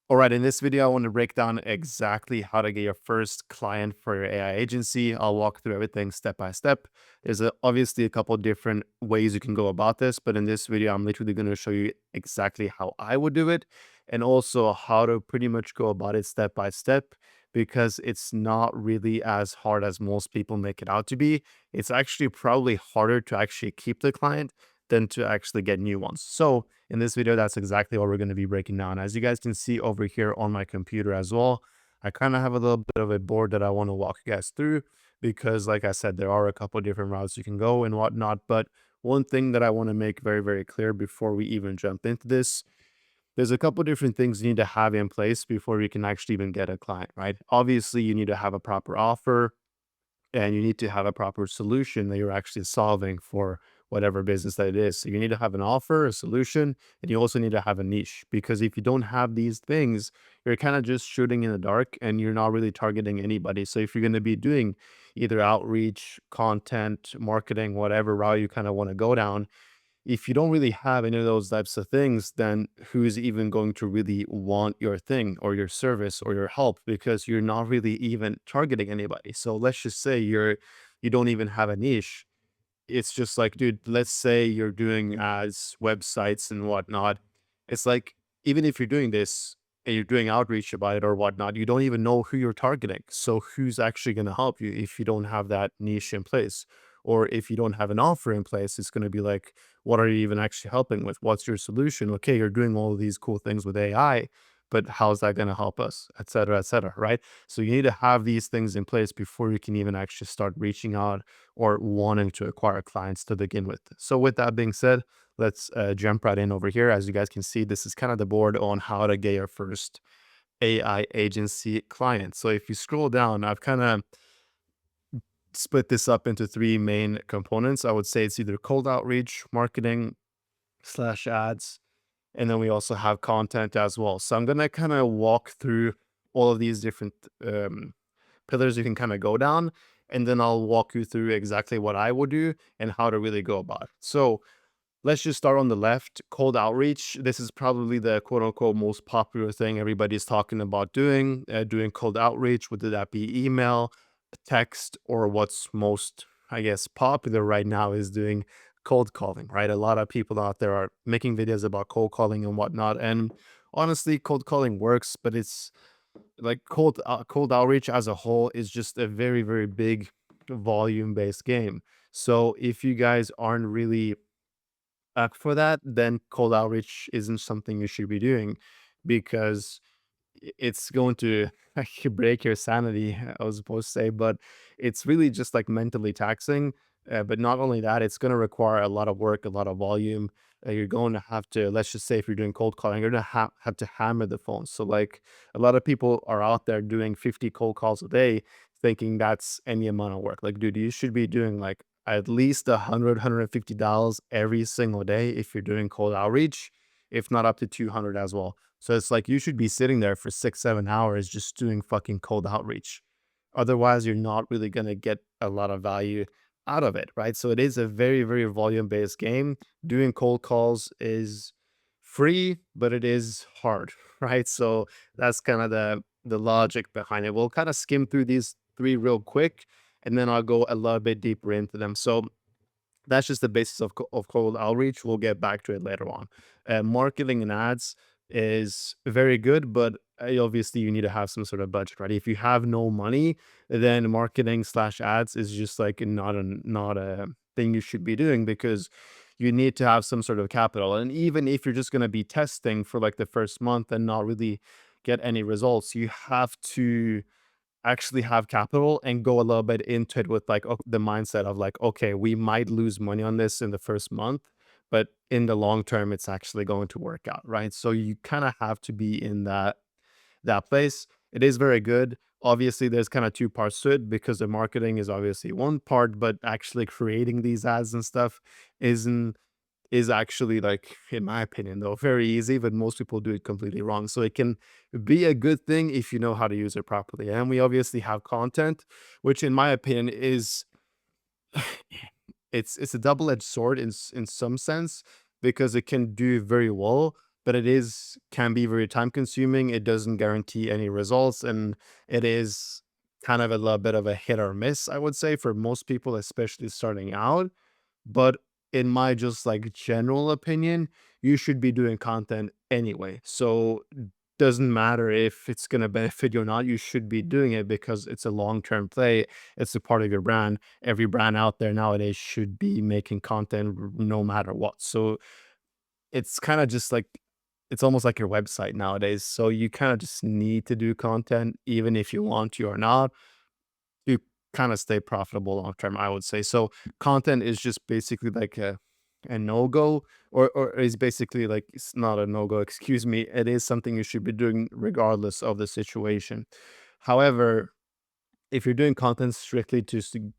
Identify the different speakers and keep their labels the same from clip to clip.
Speaker 1: All right, in this video, I want to break down exactly how to get your first client for your AI agency. I'll walk through everything step by step. There's obviously a couple different ways you can go about this, but in this video, I'm literally going to show you exactly how I would do it and also how to pretty much go about it step by step because it's not really as hard as most people make it out to be. It's actually probably harder to actually keep the client than to actually get new ones. So, in this video, that's exactly what we're going to be breaking down. As you guys can see over here on my computer as well, I kind of have a little bit of a board that I want to walk you guys through because, like I said, there are a couple different routes you can go and whatnot. But one thing that I want to make very, very clear before we even jump into this, there's a couple different things you need to have in place before you can actually even get a client, right? Obviously, you need to have a proper offer and you need to have a proper solution that you're actually solving for whatever business that it is. So you need to have an offer, a solution, and you also need to have a niche because if you don't have these things, you're kind of just shooting in the dark and you're not really targeting anybody. So if you're going to be doing either outreach, content, marketing, whatever route you kind of want to go down, if you don't really have any of those types of things, then who's even going to really want your thing or your service or your help because you're not really even targeting anybody. So let's just say you don't even have a niche. It's just like, dude, let's say you're doing ads, websites and whatnot. It's like, even if you're doing this and you're doing outreach about it or whatnot, you don't even know who you're targeting. So who's actually going to help you if you don't have that niche in place? Or if you don't have an offer in place, it's going to be like, what are you even actually helping with? What's your solution? Okay, you're doing all of these cool things with AI, but how's that going to help us, et cetera, right? So you need to have these things in place before you can even actually start reaching out or wanting to acquire clients to begin with. So with that being said, let's jump right in over here. As you guys can see, this is kind of the board on how to get your first AI agency client. So if you scroll down, I've kind of split this up into three main components. I would say it's either cold outreach, marketing slash ads, and then we also have content as well. So I'm going to kind of walk through all of these different um, pillars you can kind of go down. And then I'll walk you through exactly what I would do and how to really go about it. So let's just start on the left. Cold outreach. This is probably the quote unquote most popular thing everybody's talking about doing cold outreach, whether that be email, text, or what's most, I guess, popular right now is doing cold calling, right? A lot of people out there are making videos about cold calling and whatnot. And honestly, cold calling works, but it's like cold outreach as a whole is just a very, very big volume based game. So if you guys aren't really up for that, then cold outreach isn't something you should be doing because it's going to actually break your sanity, I was supposed to say, but it's really just like mentally taxing. But not only that, it's going to require a lot of work, a lot of volume. You're going to have to, let's just say, if you're doing cold calling, you're going to have to hammer the phone. So, like, a lot of people are out there doing 50 cold calls a day, thinking that's any amount of work. Like, dude, you should be doing like at least $150 every single day if you're doing cold outreach, if not up to 200 as well. So it's like you should be sitting there for 6, 7 hours just doing fucking cold outreach. Otherwise, you're not really going to get a lot of value out of it, right? So it is a very, very volume based game. Doing cold calls is free, but it is hard, right? So that's kind of the logic behind it. We'll kind of skim through these three real quick, and then I'll go a little bit deeper into them. So that's just the basis of of cold outreach. We'll get back to it later on. Marketing and ads is very good, but obviously you need to have some sort of budget, right? If you have no money, then marketing slash ads is just like not a thing you should be doing because you need to have some sort of capital. And even if you're just going to be testing for like the first month and not really get any results, you have to actually have capital and go a little bit into it with like the mindset of like, okay, we might lose money on this in the first month, but in the long term, it's actually going to work out, right? So you kind of have to be in that place. It is very good. Obviously, there's kind of two parts to it because the marketing is obviously one part, but actually creating these ads and stuff isn't is actually like, in my opinion, though, very easy, but most people do it completely wrong. So it can be a good thing if you know how to use it properly. And we obviously have content, which in my opinion is it's a double-edged sword in some sense because it can do very well, but it is can be very time consuming. It doesn't guarantee any results, and it is kind of a little bit of a hit or miss, I would say, for most people, especially starting out. But in my just like general opinion, you should be doing content anyway. So doesn't matter if it's going to benefit you or not. You should be doing it because it's a long-term play. It's a part of your brand. Every brand out there nowadays should be making content no matter what. So it's kind of just like it's almost like your website nowadays. So you kind of just need to do content even if you want to or not to kind of stay profitable long term, I would say. So content is just basically like a no-go, or is basically like it's not a no-go, excuse me. It is something you should be doing regardless of the situation. However, if you're doing content strictly to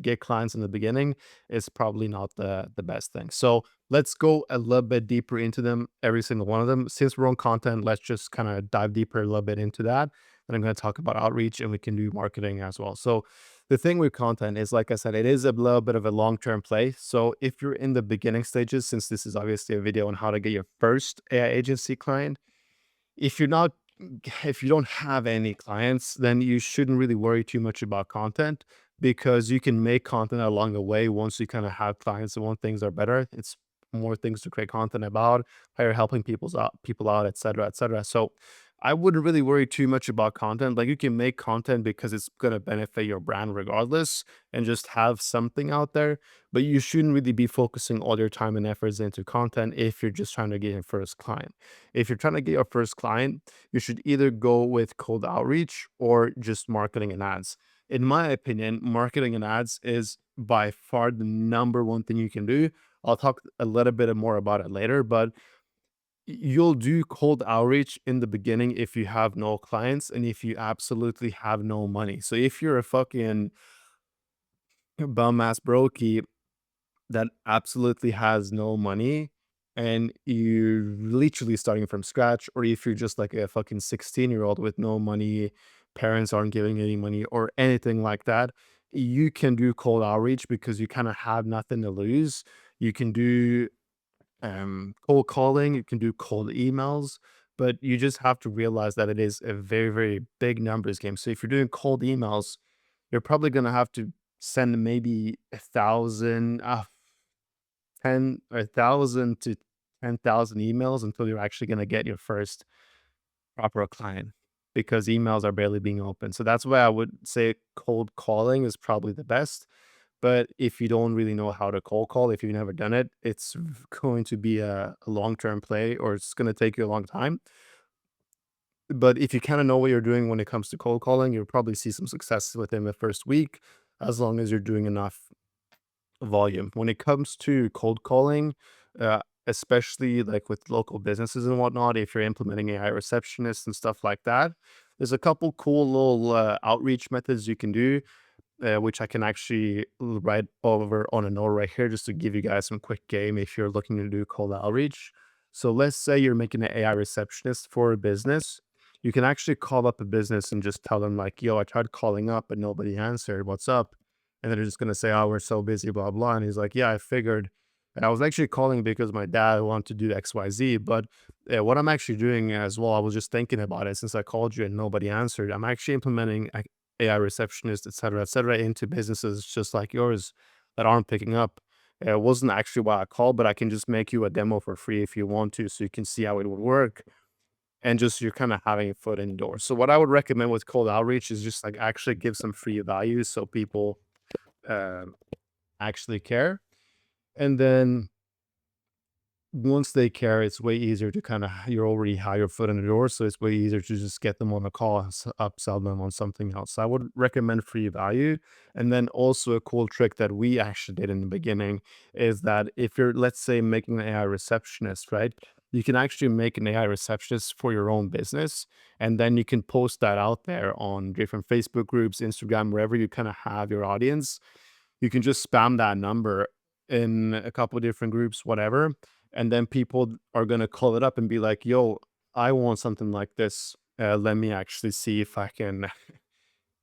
Speaker 1: get clients in the beginning, it's probably not the best thing. So let's go a little bit deeper into them, every single one of them. Since we're on content, let's just kind of dive deeper a little bit into that. And I'm going to talk about outreach, and we can do marketing as well. So the thing with content is, like I said, it is a little bit of a long-term play. So if you're in the beginning stages, since this is obviously a video on how to get your first AI agency client, if you're not if you don't have any clients, then you shouldn't really worry too much about content, because you can make content along the way once you kind of have clients and when things are better. It's more things to create content about, how you're helping people out, etc., etc. So I wouldn't really worry too much about content. Like, you can make content because it's gonna benefit your brand regardless, and just have something out there. But you shouldn't really be focusing all your time and efforts into content if you're just trying to get your first client. If you're trying to get your first client, you should either go with cold outreach or just marketing and ads. In my opinion, marketing and ads is by far the number one thing you can do. I'll talk a little bit more about it later, but you'll do cold outreach in the beginning if you have no clients and if you absolutely have no money. So if you're a fucking bum ass brokey that absolutely has no money and you're literally starting from scratch, or if you're just like a fucking 16-year-old with no money, parents aren't giving any money or anything like that, you can do cold outreach because you kind of have nothing to lose. You can do cold calling, you can do cold emails, but you just have to realize that it is a very, very big numbers game. So if you're doing cold emails, you're probably going to have to send maybe 10 to 10,000 emails until you're actually going to get your first proper client, because emails are barely being opened. So that's why I would say cold calling is probably the best. But if you don't really know how to cold call, if you've never done it, it's going to be a long-term play, or it's going to take you a long time. But if you kind of know what you're doing when it comes to cold calling, you'll probably see some success within the first week, as long as you're doing enough volume. When it comes to cold calling, especially like with local businesses and whatnot, if you're implementing AI receptionists and stuff like that, there's a couple cool little outreach methods you can do, which I can actually write over on a note right here just to give you guys some quick game if you're looking to do cold outreach. So let's say you're making an AI receptionist for a business. You can actually call up a business and just tell them like, yo, I tried calling up, but nobody answered. What's up? And then they're just going to say, oh, we're so busy, blah, blah. And he's like, yeah, I figured. And I was actually calling because my dad wanted to do XYZ. But what I'm actually doing as well, I was just thinking about it since I called you and nobody answered. I'm actually implementing AI receptionist, et cetera, into businesses just like yours that aren't picking up. It wasn't actually why I called, but I can just make you a demo for free if you want to, so you can see how it would work. And just you're kind of having a foot in the door. So what I would recommend with cold outreach is just like actually give some free value so people um actually care. And then once they care, it's way easier to kind of you're already have your foot in the door, so it's way easier to just get them on a call and upsell them on something else. So I would recommend free value. And then also a cool trick that we actually did in the beginning is that if you're, let's say, making an AI receptionist, right? You can actually make an AI receptionist for your own business, and then you can post that out there on different Facebook groups, Instagram, wherever you kind of have your audience. You can just spam that number in a couple of different groups, whatever, and then people are gonna call it up and be like, "Yo, I want something like this. Let me actually see if I can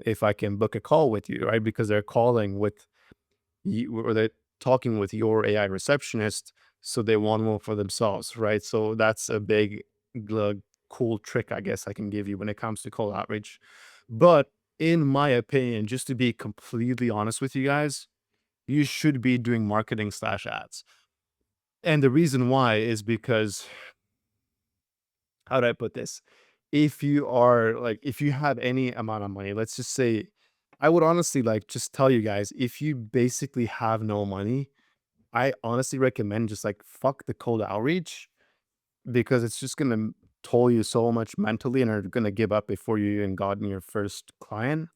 Speaker 1: if I can book a call with you," right? Because they're calling with you, or they're talking with your AI receptionist. so they want more for themselves, right? So that's a big, cool trick, I guess I can give you when it comes to cold outreach. But in my opinion, just to be completely honest with you guys, you should be doing marketing slash ads. And the reason why is because, how do I put this? If you are like, if you have any amount of money, let's just say, I would honestly like just tell you guys, if you basically have no money, I honestly recommend just like fuck the cold outreach, because it's just gonna toll you so much mentally and are gonna give up before you even gotten your first client.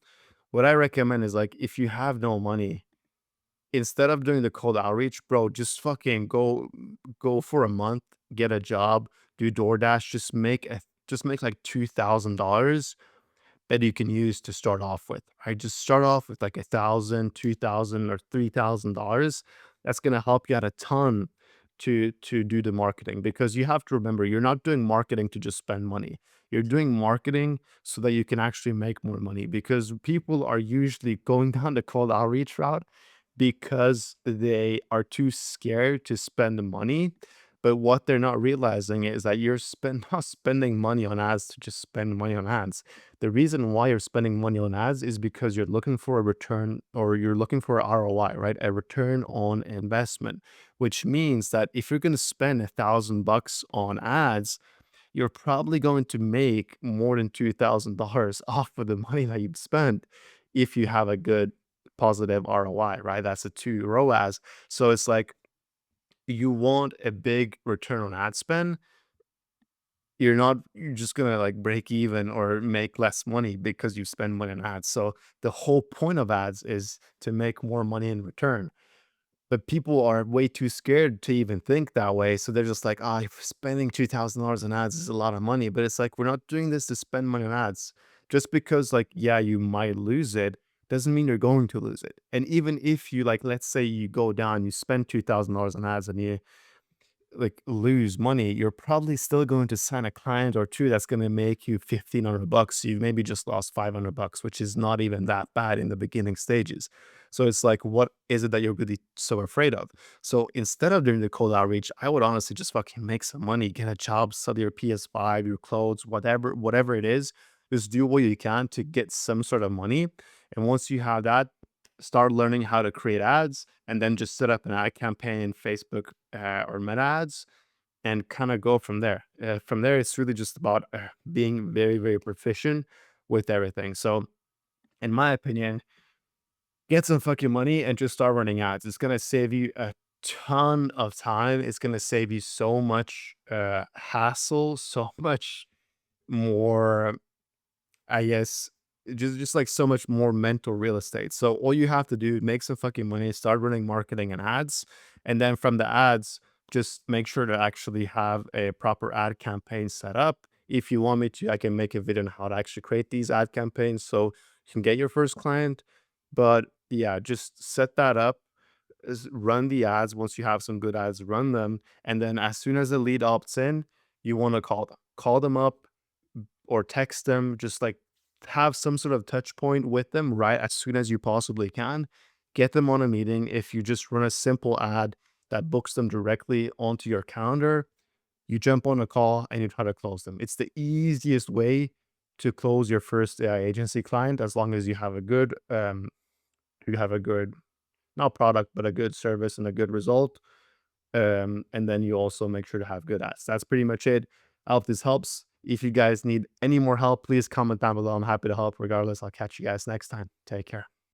Speaker 1: What I recommend is like, if you have no money, instead of doing the cold outreach, bro, just fucking go for a month, get a job, do DoorDash, just make like $2,000 that you can use to start off with. I just start off with like 1,000, 2,000, or $3,000. That's gonna help you out a ton to do the marketing, because you have to remember, you're not doing marketing to just spend money. You're doing marketing so that you can actually make more money, because people are usually going down the cold outreach route because they are too scared to spend the money. But what they're not realizing is that not spending money on ads to just spend money on ads. The reason why you're spending money on ads is because you're looking for a return, or you're looking for a ROI, right? A return on investment, which means that if you're going to spend $1,000 on ads, you're probably going to make more than $2,000 off of the money that you've spent if you have a good positive ROI, right? That's a two ROAS. So it's like, you want a big return on ad spend. You're just gonna like break even or make less money because you spend money on ads. So the whole point of ads is to make more money in return. But people are way too scared to even think that way. So they're just like, ah, spending $2,000 on ads is a lot of money. But it's like, we're not doing this to spend money on ads. Just because, like, yeah, you might lose it doesn't mean you're going to lose it. And even if you, like, let's say you go down, you spend $2,000 on ads and you like lose money, you're probably still going to sign a client or two that's going to make you $1,500. You maybe just lost $500, which is not even that bad in the beginning stages. So it's like, what is it that you're really so afraid of? So instead of doing the cold outreach, I would honestly just fucking make some money, get a job, sell your PS5, your clothes, whatever it is. Just do what you can to get some sort of money. And once you have that, start learning how to create ads, and then just set up an ad campaign in Facebook or Meta ads, and kind of go from there. From there, it's really just about being very, very proficient with everything. So, in my opinion, get some fucking money and just start running ads. It's gonna save you a ton of time. It's gonna save you so much hassle, so much more, I guess, just like so much more mental real estate. So all you have to do, make some fucking money, start running marketing and ads, and then from the ads, just make sure to actually have a proper ad campaign set up. If you want me to, I can make a video on how to actually create these ad campaigns so you can get your first client. But yeah, just set that up, run the ads. Once you have some good ads, run them, and then as soon as the lead opts in, you want to call them up or text them, just like have some sort of touch point with them right as soon as you possibly can. Get them on a meeting. If you just run a simple ad that books them directly onto your calendar, you jump on a call and you try to close them. It's the easiest way to close your first AI agency client, as long as you have a good, not product, but a good service and a good result. And then you also make sure to have good ads. That's pretty much it. I hope this helps. If you guys need any more help, please comment down below. I'm happy to help regardless. I'll catch you guys next time. Take care.